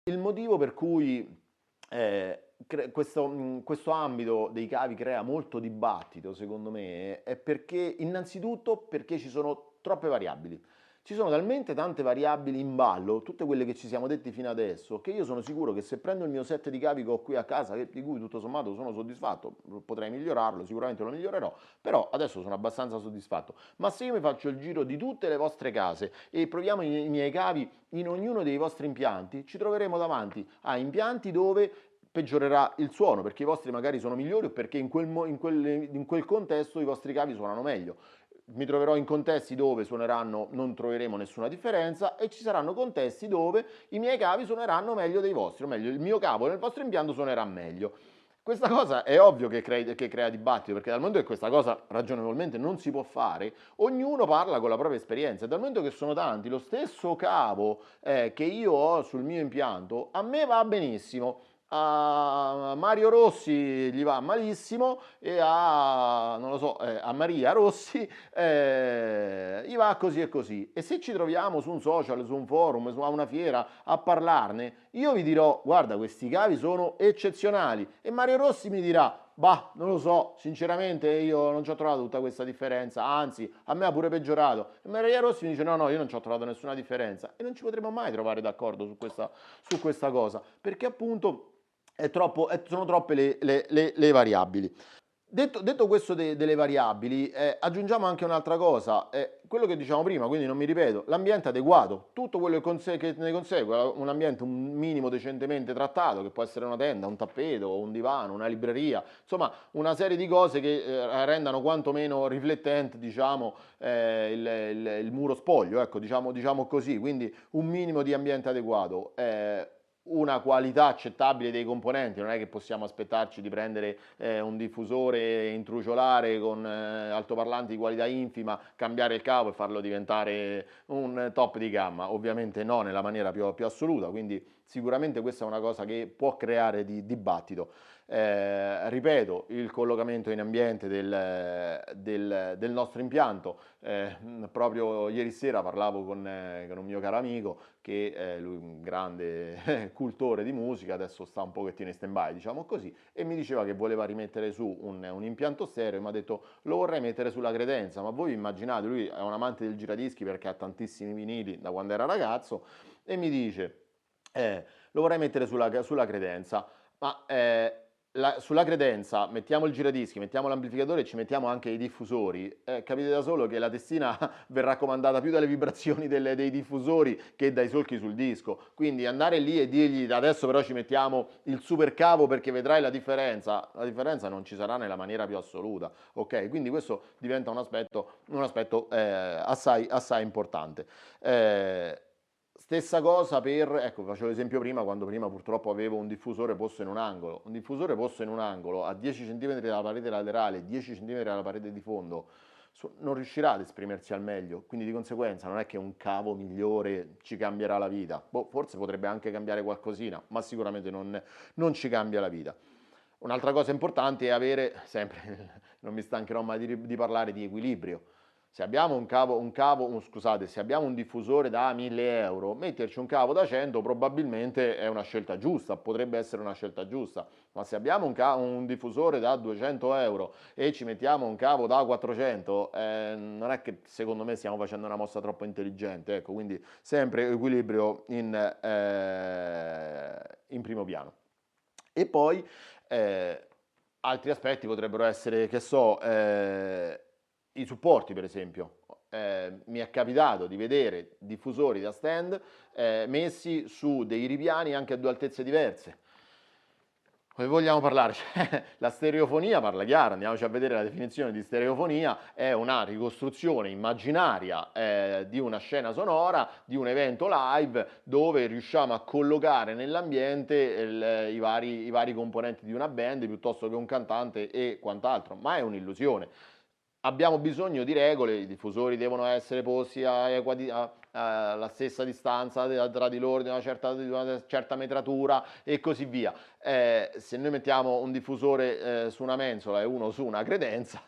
Il motivo per cui questo ambito dei cavi crea molto dibattito, secondo me, è perché innanzitutto perché ci sono troppe variabili. Ci sono talmente tante variabili in ballo, tutte quelle che ci siamo detti fino adesso, che io sono sicuro che se prendo il mio set di cavi che ho qui a casa, di cui tutto sommato sono soddisfatto, potrei migliorarlo, sicuramente lo migliorerò, però adesso sono abbastanza soddisfatto. Ma se io mi faccio il giro di tutte le vostre case e proviamo i miei cavi in ognuno dei vostri impianti, ci troveremo davanti a impianti dove peggiorerà il suono perché i vostri magari sono migliori o perché in quel contesto i vostri cavi suonano meglio. Mi troverò in contesti dove suoneranno, non troveremo nessuna differenza, e ci saranno contesti dove i miei cavi suoneranno meglio dei vostri, o meglio il mio cavo nel vostro impianto suonerà meglio. Questa cosa è ovvio che crea dibattito, perché dal momento che questa cosa ragionevolmente non si può fare, ognuno parla con la propria esperienza, e dal momento che sono tanti, lo stesso cavo che io ho sul mio impianto, a me va benissimo, a Mario Rossi gli va malissimo, e a, non lo so, a Maria Rossi gli va così e così. E se ci troviamo su un social, su un forum, su una fiera a parlarne, io vi dirò: guarda, questi cavi sono eccezionali, e Mario Rossi mi dirà: bah, non lo so, sinceramente io non ci ho trovato tutta questa differenza, anzi, a me ha pure peggiorato. E Maria Rossi mi dice: no, no, io non ci ho trovato nessuna differenza. E non ci potremo mai trovare d'accordo su questa cosa, perché appunto sono troppe le variabili. Detto questo delle variabili, aggiungiamo anche un'altra cosa, quello che diciamo prima, quindi non mi ripeto: l'ambiente adeguato, tutto quello che ne consegue, un ambiente un minimo decentemente trattato, che può essere una tenda, un tappeto, un divano, una libreria, insomma una serie di cose che rendano quantomeno riflettente, diciamo, il muro spoglio, ecco, diciamo così, quindi un minimo di ambiente adeguato. Una qualità accettabile dei componenti, non è che possiamo aspettarci di prendere un diffusore e intruciolare con altoparlanti di qualità infima, cambiare il cavo e farlo diventare un top di gamma, ovviamente no, nella maniera più assoluta, quindi sicuramente questa è una cosa che può creare dibattito. Ripeto, il collocamento in ambiente del nostro impianto, proprio ieri sera parlavo con un mio caro amico che lui è un grande cultore di musica, adesso sta un pochettino in stand-by, diciamo così, e mi diceva che voleva rimettere su un impianto stereo, e mi ha detto: lo vorrei mettere sulla credenza. Ma voi immaginate, lui è un amante del giradischi perché ha tantissimi vinili da quando era ragazzo, e mi dice: lo vorrei mettere sulla credenza, ma sulla credenza mettiamo il giradischi, mettiamo l'amplificatore e ci mettiamo anche i diffusori, capite da solo che la testina verrà comandata più dalle vibrazioni dei diffusori che dai solchi sul disco. Quindi andare lì e dirgli: adesso però ci mettiamo il super cavo perché vedrai la differenza non ci sarà nella maniera più assoluta, ok? Quindi questo diventa un aspetto assai importante. Stessa cosa ecco, facevo l'esempio prima, quando prima purtroppo avevo un diffusore posto in un angolo. Un diffusore posto in un angolo a 10 cm dalla parete laterale, 10 cm dalla parete di fondo, non riuscirà ad esprimersi al meglio, quindi di conseguenza non è che un cavo migliore ci cambierà la vita. Forse potrebbe anche cambiare qualcosina, ma sicuramente non ci cambia la vita. Un'altra cosa importante è avere sempre, non mi stancherò mai di parlare di equilibrio. Se abbiamo scusate, se abbiamo un diffusore da 1000 euro, metterci un cavo da 100 probabilmente è una scelta giusta, potrebbe essere una scelta giusta, ma se abbiamo un diffusore da 200 euro e ci mettiamo un cavo da 400, non è che secondo me stiamo facendo una mossa troppo intelligente, ecco, quindi sempre equilibrio in primo piano. E poi altri aspetti potrebbero essere, che so, i supporti per esempio. Mi è capitato di vedere diffusori da stand messi su dei ripiani anche a due altezze diverse. Come vogliamo parlare? La stereofonia parla chiaro, andiamoci a vedere la definizione di stereofonia: è una ricostruzione immaginaria di una scena sonora, di un evento live, dove riusciamo a collocare nell'ambiente i vari componenti di una band piuttosto che un cantante e quant'altro, ma è un'illusione. Abbiamo bisogno di regole, i diffusori devono essere posti alla stessa distanza tra di loro, di una certa metratura e così via. Se noi mettiamo un diffusore su una mensola e uno su una credenza,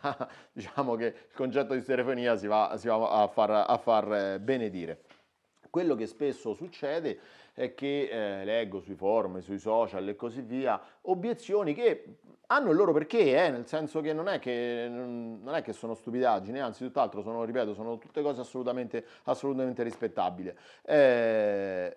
diciamo che il concetto di stereofonia si va a far benedire. Quello che spesso succede è che leggo sui forum, sui social e così via, obiezioni che hanno il loro perché, nel senso che non è che sono stupidaggini, anzi tutt'altro sono, ripeto, sono tutte cose assolutamente rispettabili. Eh,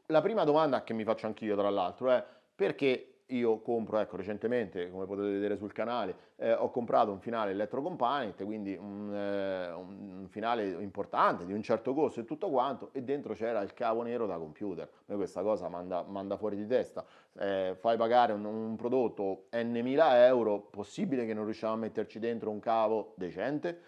la prima domanda che mi faccio anch'io, tra l'altro, è perché io compro, ecco, recentemente, come potete vedere sul canale, ho comprato un finale Electrocomponent, quindi un finale importante, di un certo costo e tutto quanto, e dentro c'era il cavo nero da computer. A me questa cosa manda fuori di testa. Fai pagare un prodotto N mila euro, possibile che non riusciamo a metterci dentro un cavo decente?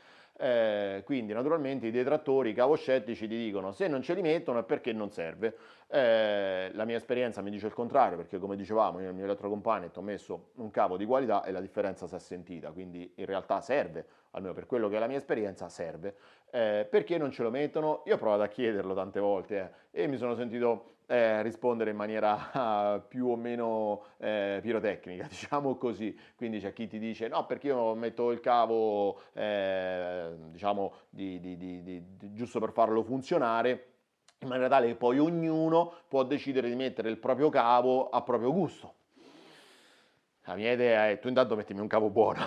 Quindi naturalmente i detrattori, i cavoscettici ti dicono se non ce li mettono è perché non serve. La mia esperienza mi dice il contrario, perché come dicevamo io nel mio Electrocomponent ho messo un cavo di qualità e la differenza si è sentita, quindi in realtà serve, almeno per quello che è la mia esperienza serve. Perché non ce lo mettono? Io ho provato a chiederlo tante volte e mi sono sentito rispondere in maniera più o meno pirotecnica, diciamo così. Quindi c'è chi ti dice no, perché io metto il cavo, diciamo, giusto per farlo funzionare, in maniera tale che poi ognuno può decidere di mettere il proprio cavo a proprio gusto. La mia idea è, tu intanto mettimi un cavo buono,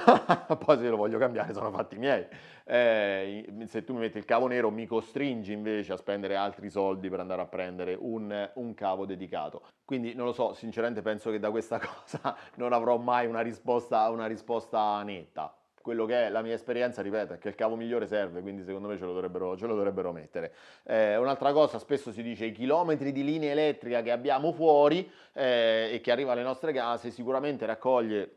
poi se lo voglio cambiare sono fatti miei. Se tu mi metti il cavo nero mi costringi invece a spendere altri soldi per andare a prendere un cavo dedicato. Quindi non lo so, sinceramente penso che da questa cosa non avrò mai una risposta netta. Quello che è la mia esperienza, ripeto, è che il cavo migliore serve, quindi secondo me ce lo dovrebbero mettere. Un'altra cosa, spesso si dice i chilometri di linea elettrica che abbiamo fuori e che arriva alle nostre case sicuramente raccoglie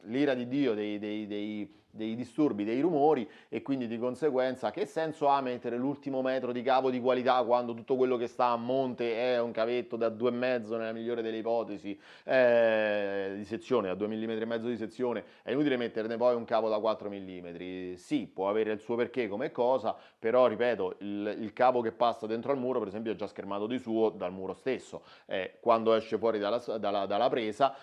l'ira di Dio dei disturbi, dei rumori e quindi di conseguenza che senso ha mettere l'ultimo metro di cavo di qualità quando tutto quello che sta a monte è un cavetto da 2,5 nella migliore delle ipotesi di sezione, a 2 mm e mezzo di sezione, è inutile metterne poi un cavo da 4 mm. Sì, può avere il suo perché come cosa, però ripeto, il cavo che passa dentro al muro per esempio è già schermato di suo dal muro stesso, quando esce fuori dalla presa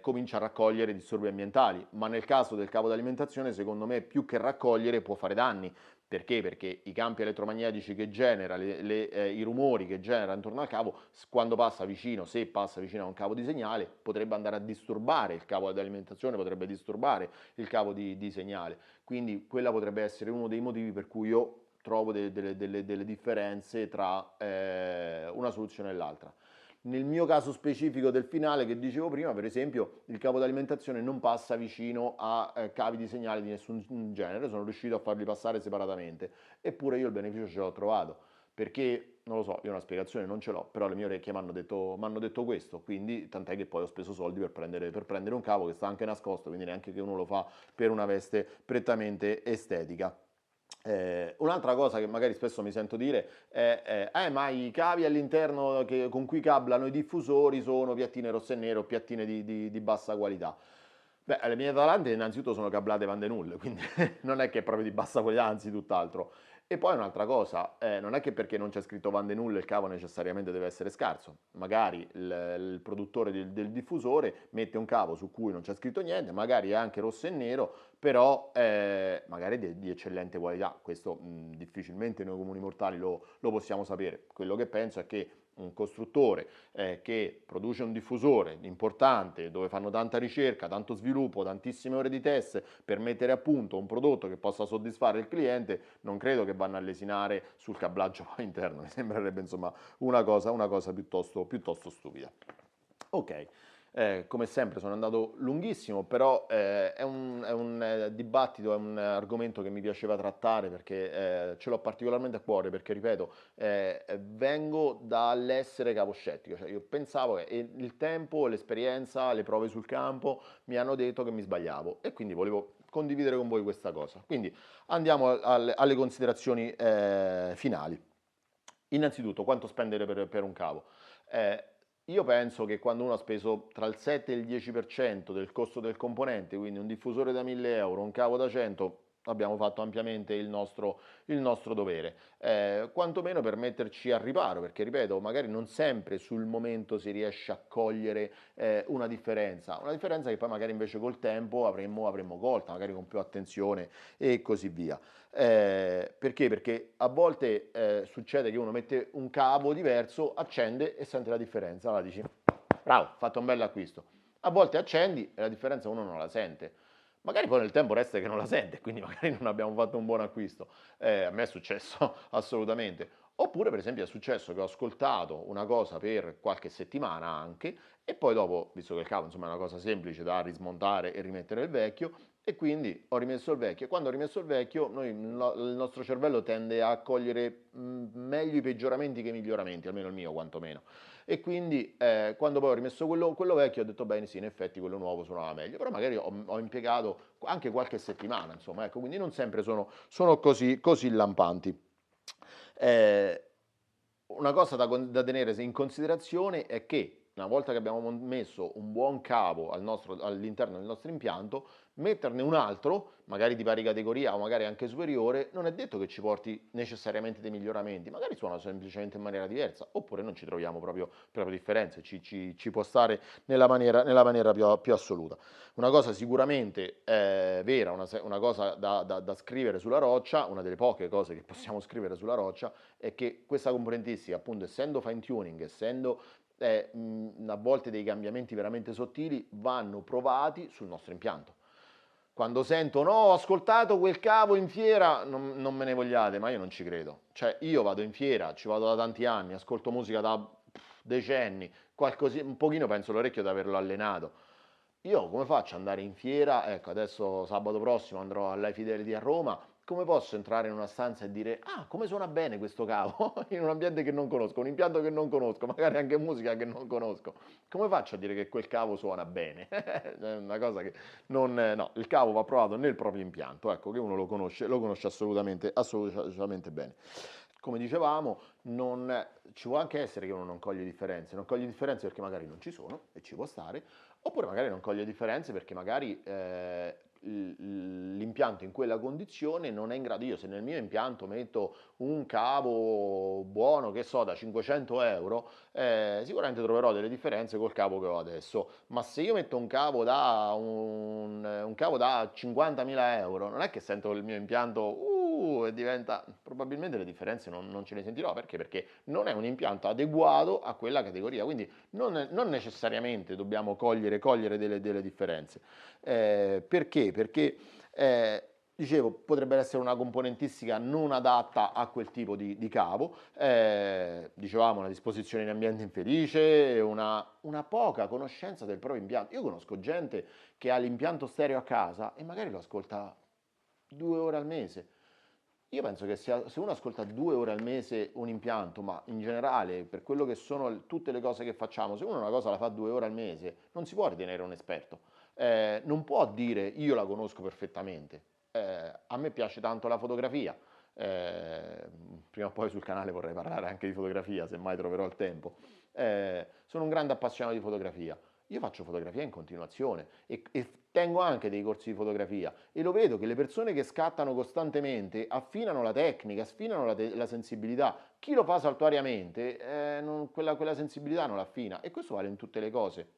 comincia a raccogliere disturbi ambientali, ma nel caso del cavo d'alimentazione secondo me più che raccogliere può fare danni. Perché? Perché i campi elettromagnetici che genera, i rumori che genera intorno al cavo, quando passa vicino, se passa vicino a un cavo di segnale, potrebbe andare a disturbare il cavo di alimentazione, potrebbe disturbare il cavo di segnale. Quindi quella potrebbe essere uno dei motivi per cui io trovo delle differenze tra una soluzione e l'altra. Nel mio caso specifico del finale che dicevo prima, per esempio, il cavo d'alimentazione non passa vicino a cavi di segnale di nessun genere, sono riuscito a farli passare separatamente, eppure io il beneficio ce l'ho trovato, perché, non lo so, io una spiegazione non ce l'ho, però le mie orecchie m'hanno detto questo, quindi tant'è che poi ho speso soldi per prendere un cavo che sta anche nascosto, quindi neanche che uno lo fa per una veste prettamente estetica. Un'altra cosa che magari spesso mi sento dire è ma i cavi all'interno con cui cablano i diffusori sono piattine rosse e nere o piattine di bassa qualità. Beh, le mie Atalante innanzitutto sono cablate Van de Null, quindi non è che è proprio di bassa qualità, anzi tutt'altro. E poi un'altra cosa, non è che perché non c'è scritto Van de Null il cavo necessariamente deve essere scarso. Magari il produttore del diffusore mette un cavo su cui non c'è scritto niente, magari è anche rosso e nero, però magari di eccellente qualità. Questo difficilmente noi comuni mortali lo possiamo sapere. Quello che penso è che un costruttore che produce un diffusore importante dove fanno tanta ricerca, tanto sviluppo, tantissime ore di test per mettere a punto un prodotto che possa soddisfare il cliente, non credo che vanno a lesinare sul cablaggio interno, mi sembrerebbe insomma una cosa piuttosto stupida. Ok. Come sempre sono andato lunghissimo, però è un dibattito, è un argomento che mi piaceva trattare perché ce l'ho particolarmente a cuore, perché ripeto, vengo dall'essere caposcettico, cioè io pensavo che il tempo, l'esperienza, le prove sul campo mi hanno detto che mi sbagliavo e quindi volevo condividere con voi questa cosa. Quindi andiamo alle considerazioni finali. Innanzitutto, quanto spendere per un cavo? Eh, io penso che quando uno ha speso tra il 7 e il 10% del costo del componente, quindi un diffusore da 1000 euro, un cavo da 100, abbiamo fatto ampiamente il nostro dovere. Quantomeno per metterci a riparo, perché ripeto, magari non sempre sul momento si riesce a cogliere una differenza che poi magari invece col tempo avremmo colta, magari con più attenzione e così via. Perché? Perché a volte succede che uno mette un cavo diverso, accende e sente la differenza. Allora dici, bravo, fatto un bel acquisto. A volte accendi e la differenza uno non la sente. Magari poi nel tempo resta che non la sente, quindi magari non abbiamo fatto un buon acquisto. A me è successo assolutamente. Oppure, per esempio, è successo che ho ascoltato una cosa per qualche settimana anche, e poi dopo, visto che il cavo insomma è una cosa semplice da rismontare e rimettere il vecchio, e quindi ho rimesso il vecchio. E quando ho rimesso il vecchio, il nostro cervello tende a cogliere meglio i peggioramenti che i miglioramenti, almeno il mio quantomeno. E quindi quando poi ho rimesso quello vecchio ho detto bene sì, in effetti quello nuovo suonava meglio, però magari ho impiegato anche qualche settimana, insomma, ecco, quindi non sempre sono così lampanti. Eh, una cosa da tenere in considerazione è che una volta che abbiamo messo un buon cavo all'interno del nostro impianto, metterne un altro, magari di pari categoria o magari anche superiore, non è detto che ci porti necessariamente dei miglioramenti, magari suona semplicemente in maniera diversa, oppure non ci troviamo proprio differenze, ci può stare nella maniera più assoluta. Una cosa sicuramente vera, una cosa da scrivere sulla roccia, una delle poche cose che possiamo scrivere sulla roccia, è che questa componentistica, appunto, essendo fine tuning, essendo a volte dei cambiamenti veramente sottili, vanno provati sul nostro impianto. Quando sento, no, ho ascoltato quel cavo in fiera, non me ne vogliate, ma io non ci credo. Cioè, io vado in fiera, ci vado da tanti anni, ascolto musica da decenni, un pochino penso l'orecchio di averlo allenato. Io come faccio ad andare in fiera? Ecco, adesso sabato prossimo andrò all'High Fidelity a Roma. Come posso entrare in una stanza e dire, ah, come suona bene questo cavo? In un ambiente che non conosco, un impianto che non conosco, magari anche musica che non conosco. Come faccio a dire che quel cavo suona bene? È una cosa che non... No, il cavo va provato nel proprio impianto, ecco, che uno lo conosce assolutamente bene. Come dicevamo, ci può anche essere che uno non coglie differenze perché magari non ci sono, e ci può stare, oppure magari non coglie differenze perché magari l'impianto in quella condizione non è in grado. Io se nel mio impianto metto un cavo buono, che so, da 500 euro, sicuramente troverò delle differenze col cavo che ho adesso. Ma se io metto un cavo da 50.000 euro, non è che sento il mio impianto e diventa, probabilmente le differenze non ce ne sentirò. Perché? Perché non è un impianto adeguato a quella categoria, quindi non necessariamente dobbiamo cogliere delle differenze. Perché? Perché dicevo, potrebbe essere una componentistica non adatta a quel tipo di cavo, dicevamo una disposizione in ambiente infelice, una poca conoscenza del proprio impianto. Io conosco gente che ha l'impianto stereo a casa e magari lo ascolta 2 ore al mese. Io penso che se uno ascolta 2 ore al mese un impianto, ma in generale per quello che sono tutte le cose che facciamo, se uno una cosa la fa 2 ore al mese, non si può ritenere un esperto. Non può dire io la conosco perfettamente. A me piace tanto la fotografia. eh, Prima o poi sul canale vorrei parlare anche di fotografia, se mai troverò il tempo. Sono un grande appassionato di fotografia. Io faccio fotografia in continuazione e tengo anche dei corsi di fotografia e lo vedo che le persone che scattano costantemente affinano la tecnica, affinano la sensibilità. Chi lo fa saltuariamente, quella sensibilità non l'affina, e questo vale in tutte le cose.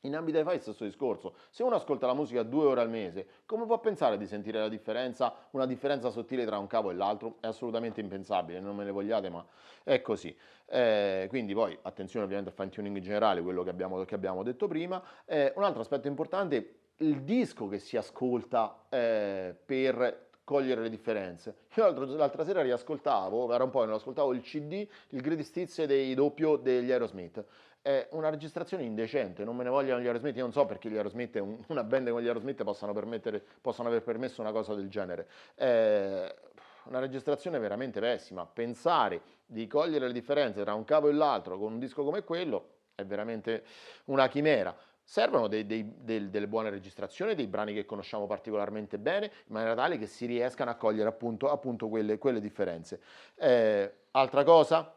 In ambito hi-fi è stesso discorso. Se uno ascolta la musica 2 ore al mese, come può pensare di sentire una differenza sottile tra un cavo e l'altro? È assolutamente impensabile, non me ne vogliate, ma è così. Quindi poi attenzione ovviamente al fine tuning in generale, quello che abbiamo detto prima. Un altro aspetto importante, il disco che si ascolta per cogliere le differenze. Io l'altra sera riascoltavo, era un po' che non ascoltavo il CD, il Greatest Hits dei doppio degli Aerosmith. È una registrazione indecente, non me ne vogliono gli Aerosmith, io non so perché gli Aerosmith, una band come gli Aerosmith possano aver permesso una cosa del genere. Una registrazione veramente pessima. Pensare di cogliere le differenze tra un cavo e l'altro con un disco come quello è veramente una chimera. Servono delle buone registrazioni, dei brani che conosciamo particolarmente bene, in maniera tale che si riescano a cogliere appunto quelle differenze. Altra cosa,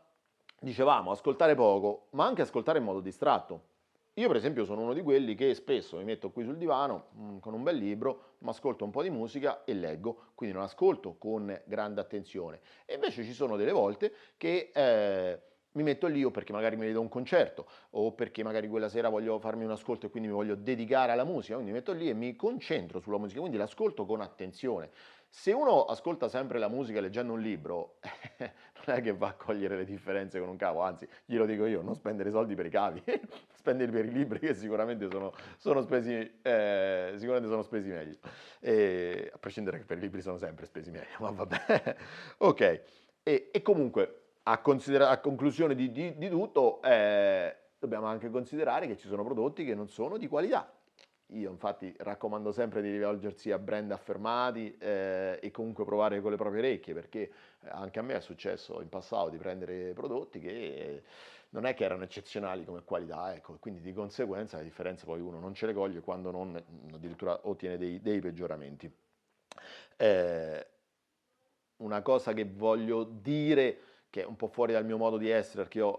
dicevamo, ascoltare poco, ma anche ascoltare in modo distratto. Io per esempio sono uno di quelli che spesso mi metto qui sul divano con un bel libro, mi ascolto un po' di musica e leggo, quindi non ascolto con grande attenzione. E invece ci sono delle volte che mi metto lì o perché magari mi vedo un concerto o perché magari quella sera voglio farmi un ascolto e quindi mi voglio dedicare alla musica, quindi mi metto lì e mi concentro sulla musica, quindi l'ascolto con attenzione. Se uno ascolta sempre la musica leggendo un libro, non è che va a cogliere le differenze con un cavo, anzi, glielo dico io, non spendere soldi per i cavi, spendere per i libri che sicuramente sono spesi meglio. A prescindere che per i libri sono sempre spesi meglio, ma vabbè. Ok, e comunque, a conclusione di tutto, dobbiamo anche considerare che ci sono prodotti che non sono di qualità. Io infatti raccomando sempre di rivolgersi a brand affermati e comunque provare con le proprie orecchie, perché anche a me è successo in passato di prendere prodotti che non è che erano eccezionali come qualità, ecco, quindi di conseguenza le differenze poi uno non ce le coglie quando non addirittura ottiene dei peggioramenti. Eh, una cosa che voglio dire, che è un po' fuori dal mio modo di essere, perché io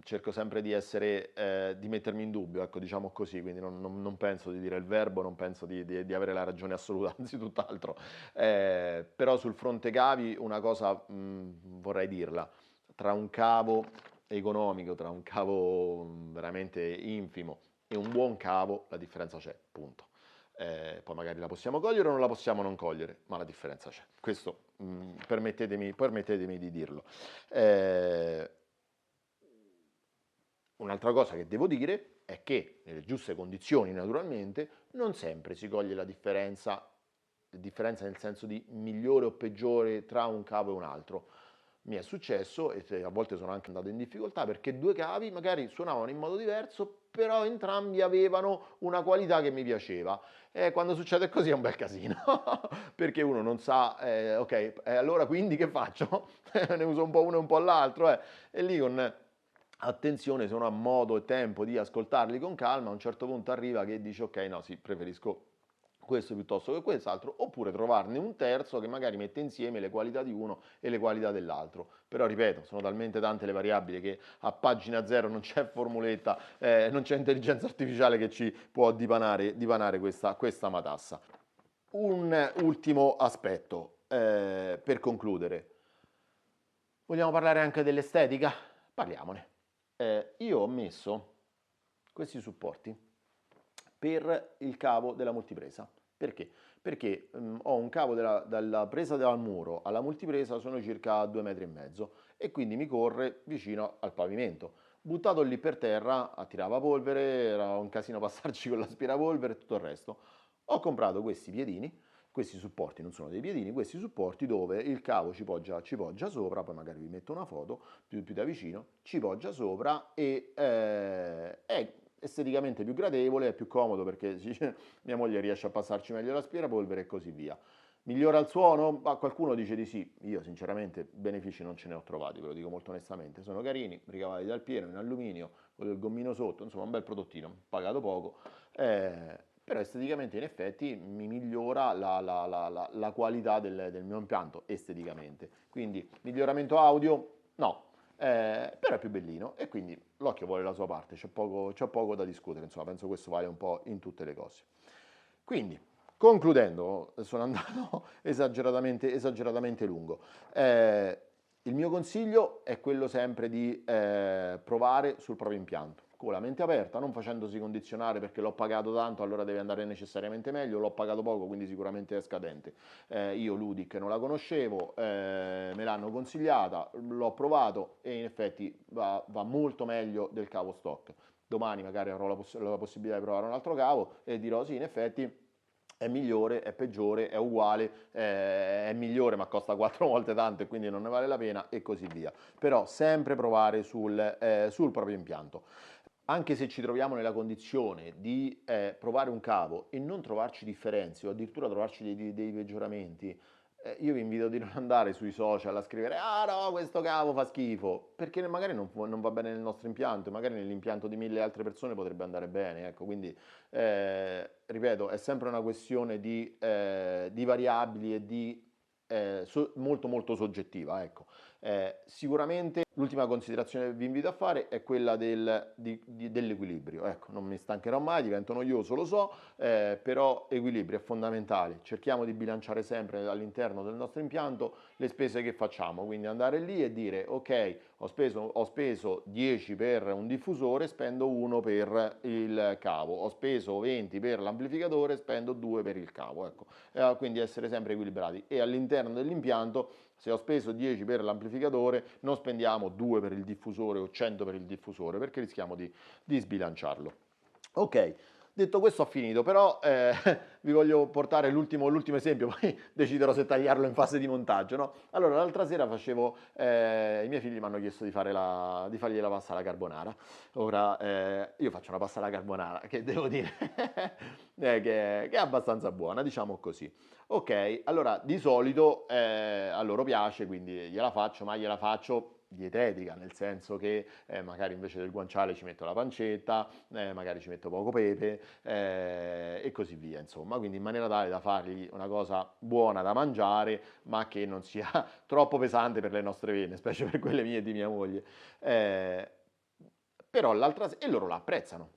cerco sempre di essere, di mettermi in dubbio, ecco, diciamo così, quindi non penso di dire il verbo, non penso di avere la ragione assoluta, anzi tutt'altro. Però sul fronte cavi una cosa vorrei dirla, tra un cavo economico, tra un cavo veramente infimo e un buon cavo, la differenza c'è, punto. Poi magari la possiamo cogliere o non la possiamo non cogliere, ma la differenza c'è. Questo permettetemi di dirlo. Eh, Un'altra cosa che devo dire è che nelle giuste condizioni, naturalmente, non sempre si coglie la differenza nel senso di migliore o peggiore tra un cavo e un altro. Mi è successo e a volte sono anche andato in difficoltà perché due cavi magari suonavano in modo diverso, però entrambi avevano una qualità che mi piaceva. E quando succede così è un bel casino, perché uno non sa, ok, allora quindi che faccio? Ne uso un po' uno e un po' l'altro, e lì con attenzione, se uno ha modo e tempo di ascoltarli con calma, a un certo punto arriva che dice ok, no, sì, preferisco questo piuttosto che quest'altro, oppure trovarne un terzo che magari mette insieme le qualità di uno e le qualità dell'altro. Però ripeto, sono talmente tante le variabili che a pagina zero non c'è formuletta, non c'è intelligenza artificiale che ci può dipanare questa matassa. Un ultimo aspetto per concludere. Vogliamo parlare anche dell'estetica? Parliamone. Io ho messo questi supporti per il cavo della multipresa. Perché? Perché ho un cavo dalla presa dal muro alla multipresa sono circa 2,5 metri e quindi mi corre vicino al pavimento. Buttato lì per terra, attirava polvere, era un casino passarci con l'aspirapolvere e tutto il resto. Ho comprato questi piedini, questi supporti non sono dei piedini, questi supporti dove il cavo ci poggia sopra, poi magari vi metto una foto più da vicino, ci poggia sopra e è esteticamente più gradevole, è più comodo perché mia moglie riesce a passarci meglio l'aspirapolvere e così via. Migliora il suono? Ma qualcuno dice di sì, io sinceramente benefici non ce ne ho trovati, ve lo dico molto onestamente, sono carini, ricavati dal pieno, in alluminio, con il gommino sotto, insomma un bel prodottino, pagato poco, però esteticamente in effetti mi migliora la qualità del mio impianto esteticamente. Quindi miglioramento audio? No, però è più bellino e quindi l'occhio vuole la sua parte, c'è poco da discutere, insomma penso questo vale un po' in tutte le cose. Quindi, concludendo, sono andato esageratamente lungo. Il mio consiglio è quello sempre di provare sul proprio impianto, con la mente aperta, non facendosi condizionare perché l'ho pagato tanto, allora deve andare necessariamente meglio, l'ho pagato poco, quindi sicuramente è scadente. Io Ludic non la conoscevo, me l'hanno consigliata, l'ho provato e in effetti va molto meglio del cavo stock. Domani magari avrò la possibilità di provare un altro cavo e dirò sì, in effetti è migliore, è peggiore, è uguale, è migliore ma costa 4 volte tanto e quindi non ne vale la pena e così via. Però sempre provare sul proprio impianto. Anche se ci troviamo nella condizione di provare un cavo e non trovarci differenze o addirittura trovarci dei peggioramenti, io vi invito di non andare sui social a scrivere ah no, questo cavo fa schifo, perché magari non va bene nel nostro impianto, magari nell'impianto di 1000 altre persone potrebbe andare bene, ecco, quindi ripeto, è sempre una questione di variabili e molto molto soggettiva, ecco. Sicuramente l'ultima considerazione che vi invito a fare è quella dell'equilibrio. Ecco, non mi stancherò mai, divento noioso, lo so, però equilibrio è fondamentale. Cerchiamo di bilanciare sempre all'interno del nostro impianto le spese che facciamo, quindi andare lì e dire ok, ho speso 10 per un diffusore, spendo 1 per il cavo, ho speso 20 per l'amplificatore, spendo 2 per il cavo, ecco. Quindi essere sempre equilibrati e all'interno dell'impianto, se ho speso 10 per l'amplificatore, non spendiamo 2 per il diffusore o 100 per il diffusore, perché rischiamo di sbilanciarlo. Ok, detto questo ho finito, però vi voglio portare l'ultimo esempio, poi deciderò se tagliarlo in fase di montaggio, no? Allora, l'altra sera i miei figli mi hanno chiesto di fargli la pasta alla carbonara. Ora, io faccio una pasta alla carbonara, che devo dire, che è abbastanza buona, diciamo così. Ok, allora di solito a loro piace, quindi gliela faccio, ma gliela faccio dietetica, nel senso che magari invece del guanciale ci metto la pancetta, magari ci metto poco pepe e così via, insomma, quindi in maniera tale da fargli una cosa buona da mangiare, ma che non sia troppo pesante per le nostre vene, specie per quelle mie e di mia moglie. Eh, però e loro la apprezzano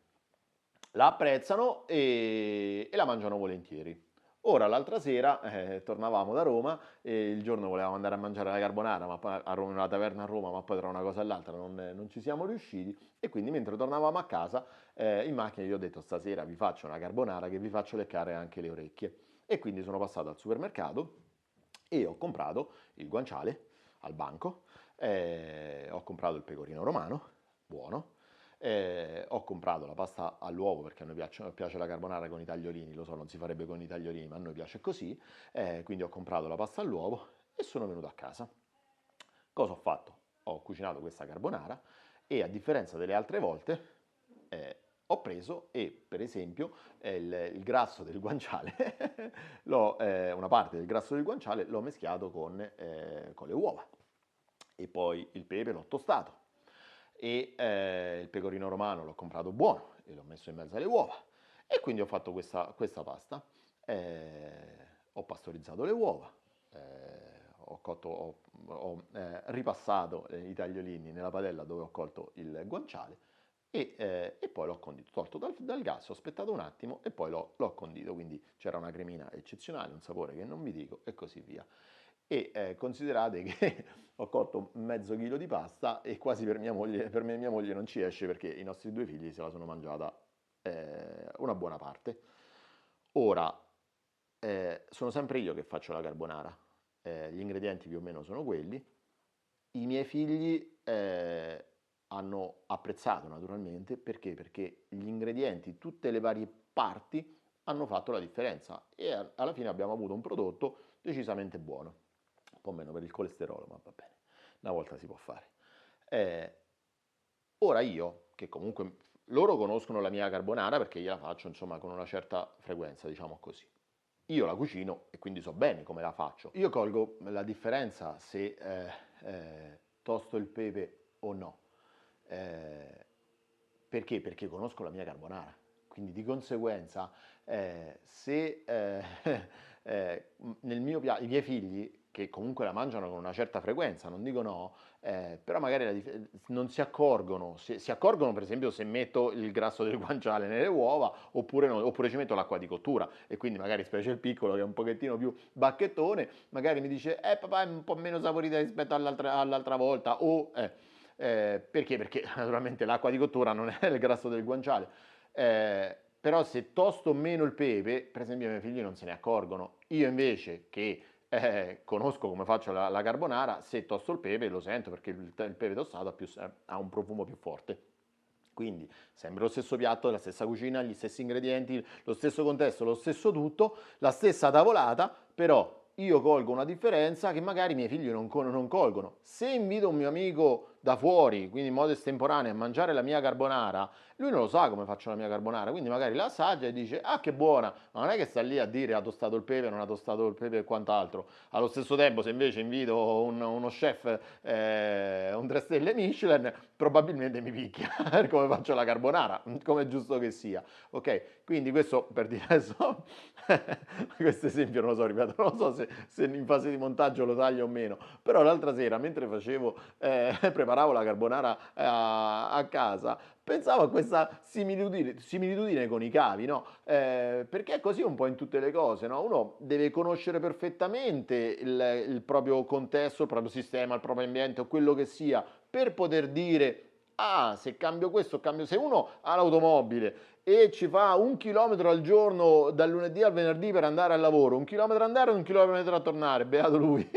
e la mangiano volentieri. Ora, l'altra sera tornavamo da Roma e il giorno volevamo andare a mangiare la carbonara ma poi in una taverna a Roma, ma poi tra una cosa e l'altra non ci siamo riusciti e quindi mentre tornavamo a casa in macchina gli ho detto stasera vi faccio una carbonara che vi faccio leccare anche le orecchie. E quindi sono passato al supermercato e ho comprato il guanciale al banco, ho comprato il pecorino romano, buono, ho comprato la pasta all'uovo perché a noi piace la carbonara con i tagliolini, lo so, non si farebbe con i tagliolini, ma a noi piace così, quindi ho comprato la pasta all'uovo e sono venuto a casa. Cosa ho fatto? Ho cucinato questa carbonara e a differenza delle altre volte ho preso e per esempio il grasso del guanciale, una parte del grasso del guanciale l'ho mischiato con le uova e poi il pepe l'ho tostato e il pecorino romano l'ho comprato buono e l'ho messo in mezzo alle uova e quindi ho fatto questa pasta, ho pastorizzato le uova, ho ripassato i tagliolini nella padella dove ho colto il guanciale e poi l'ho condito, tolto dal gas, ho aspettato un attimo e poi l'ho condito, quindi c'era una cremina eccezionale, un sapore che non vi dico e così via. E considerate che ho cotto mezzo chilo di pasta e quasi per me e mia moglie non ci esce perché i nostri due figli se la sono mangiata una buona parte. Ora, sono sempre io che faccio la carbonara, gli ingredienti più o meno sono quelli. I miei figli hanno apprezzato naturalmente perché? Perché gli ingredienti, tutte le varie parti hanno fatto la differenza e alla fine abbiamo avuto un prodotto decisamente buono, un po' meno per il colesterolo, ma va bene, una volta si può fare. Eh, ora io, che comunque loro conoscono la mia carbonara perché gliela faccio insomma con una certa frequenza, diciamo così. Io la cucino e quindi so bene come la faccio. Io colgo la differenza se tosto il pepe o no. Eh, perché? Perché conosco la mia carbonara. Quindi di conseguenza, se i miei figli, che comunque la mangiano con una certa frequenza, non dico no, però magari non si accorgono, si accorgono per esempio se metto il grasso del guanciale nelle uova oppure, no, oppure ci metto l'acqua di cottura e quindi magari specie il piccolo che è un pochettino più bacchettone, magari mi dice papà è un po' meno saporita rispetto all'altra volta o perché? Perché naturalmente l'acqua di cottura non è il grasso del guanciale. Però se tosto meno il pepe, per esempio i miei figli non se ne accorgono. Io invece che conosco come faccio la carbonara, se tosto il pepe lo sento perché il pepe tostato ha un profumo più forte. Quindi sempre lo stesso piatto, la stessa cucina, gli stessi ingredienti, lo stesso contesto, lo stesso tutto, la stessa tavolata, però io colgo una differenza che magari i miei figli non colgono. Se invito un mio amico da fuori, quindi in modo estemporaneo, a mangiare la mia carbonara, lui non lo sa come faccio la mia carbonara, quindi magari la assaggia e dice ah che buona, ma non è che sta lì a dire ha tostato il pepe, non ha tostato il pepe e quant'altro. Allo stesso tempo se invece invito uno chef, un 3 stelle Michelin, probabilmente mi picchia per come faccio la carbonara, come è giusto che sia. Ok, quindi questo per dire adesso, questo esempio non lo so, ripeto, non so se in fase di montaggio lo taglio o meno, però l'altra sera mentre preparavo preparavo la carbonara a casa, pensavo a questa similitudine con i cavi, no? Perché è così un po' in tutte le cose, no? Uno deve conoscere perfettamente il proprio contesto, il proprio sistema, il proprio ambiente o quello che sia, per poter dire, ah, se cambio questo, cambio... Se uno ha l'automobile e ci fa 1 chilometro al giorno dal lunedì al venerdì per andare al lavoro, 1 chilometro andare e 1 chilometro a tornare, beato lui.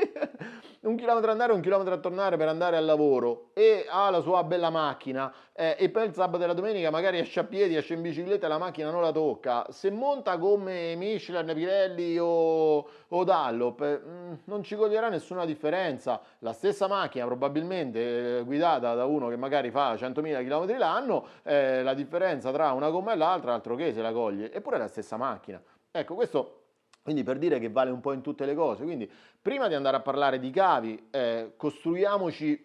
1 chilometro andare e 1 chilometro a tornare per andare al lavoro e ha la sua bella macchina e poi il sabato e la domenica magari esce a piedi, esce in bicicletta e la macchina non la tocca. Se monta gomme Michelin, Pirelli o Dunlop, non ci coglierà nessuna differenza. La stessa macchina probabilmente guidata da uno che magari fa 100.000 km l'anno, la differenza tra una gomma e l'altra altro che se la coglie, eppure è la stessa macchina. Ecco, questo quindi per dire che vale un po' in tutte le cose. Quindi prima di andare a parlare di cavi, costruiamoci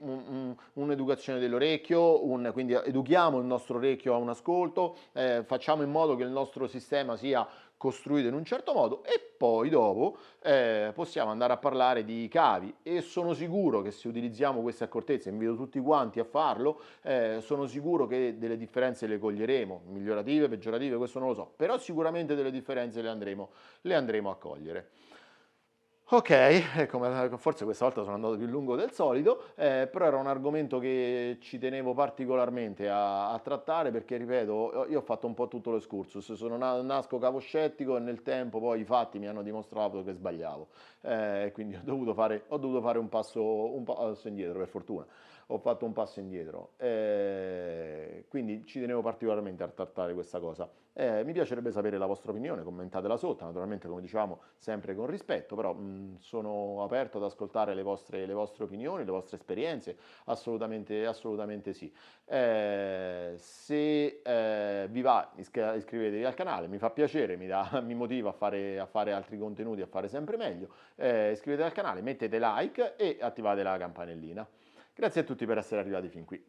un'educazione dell'orecchio, quindi educhiamo il nostro orecchio a un ascolto, facciamo in modo che il nostro sistema sia costruito in un certo modo e poi dopo possiamo andare a parlare di cavi e sono sicuro che se utilizziamo queste accortezze, invito tutti quanti a farlo, sono sicuro che delle differenze le coglieremo, migliorative, peggiorative, questo non lo so, però sicuramente delle differenze le andremo a cogliere. Ok, forse questa volta sono andato più lungo del solito, però era un argomento che ci tenevo particolarmente a trattare perché, ripeto, io ho fatto un po' tutto l'excursus, nasco caposcettico e nel tempo poi i fatti mi hanno dimostrato che sbagliavo, quindi ho dovuto fare un passo indietro, per fortuna. Ho fatto un passo indietro, quindi ci tenevo particolarmente a trattare questa cosa. Mi piacerebbe sapere la vostra opinione, commentatela sotto, naturalmente come diciamo sempre con rispetto, però sono aperto ad ascoltare le vostre opinioni, le vostre esperienze, assolutamente, assolutamente sì. Se vi va iscrivetevi al canale, mi fa piacere, mi motiva a fare altri contenuti, a fare sempre meglio. Iscrivetevi al canale, mettete like e attivate la campanellina. Grazie a tutti per essere arrivati fin qui.